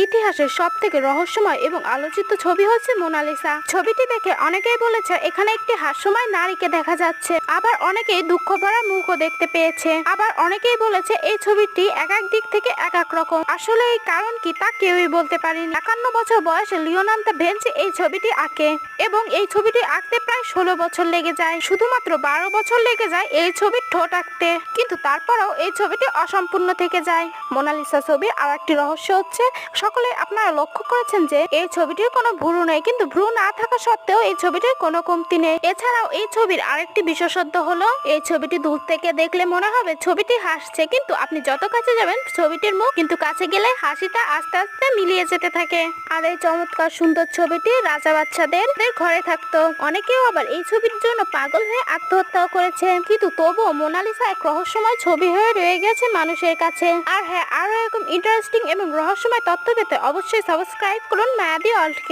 ইতিহাসের সবথেকে রহস্যময় এবং আলোচিত ছবি হচ্ছে মোনালিসা। ছবিটি দেখে অনেকেই বলেছে এখানে একটি হাস্যময় নারীকে দেখা যাচ্ছে, আবার অনেকেই দুঃখ ভরা মুখও দেখতে পেয়েছে। আবার অনেকেই বলেছে এই ছবিটি এক এক দিক থেকে এক এক রকম। আসলে এই কারণ কি তা কেউই বলতে পারেনি। 51 বছর বয়সে লিওনার্দো দা ভিঞ্চি এই ছবিটি আঁকে এবং এই ছবিটি আঁকতে প্রায় 16 বছর লেগে যায়। শুধুমাত্র 12 বছর লেগে যায় এই ছবির ঠোঁট আঁকতে, কিন্তু তারপরেও এই ছবিটি অসম্পূর্ণ থেকে যায়। মোনালিসা ছবির আর একটি রহস্য হচ্ছে, সকলে আপনারা লক্ষ্য করেছেন যে এই ছবিটির কোনো ভ্রু নেই, কিন্তু ভ্রু না থাকা সত্ত্বেও এই ছবিটির কোনো কমতি নেই। এছাড়াও এই ছবির আরেকটি বিশেষত্ব হলো এই ছবিটি দূর থেকে দেখলে মনে হবে ছবিটি হাসছে, কিন্তু আপনি যত কাছে যাবেন ছবিটির মুখ কিন্তু কাছে গেলে হাসিটা আস্তে আস্তে মিলিয়ে যেতে থাকে। আর এই চমৎকার সুন্দর ছবিটি রাজা বাচ্চাদের ঘরে থাকতো। অনেকেও আবার এই ছবির জন্য পাগল হয়ে আত্মহত্যাও করেছে, কিন্তু তবুও মোনালিসা এক রহস্যময় ছবি হয়ে রয়ে গেছে মানুষের কাছে। আর হ্যাঁ, আরো এরকম ইন্টারেস্টিং এবং রহস্যময় তথ্য পেতে অবশ্যই সাবস্ক্রাইব করুন মায়াবী ওয়ার্ল্ড।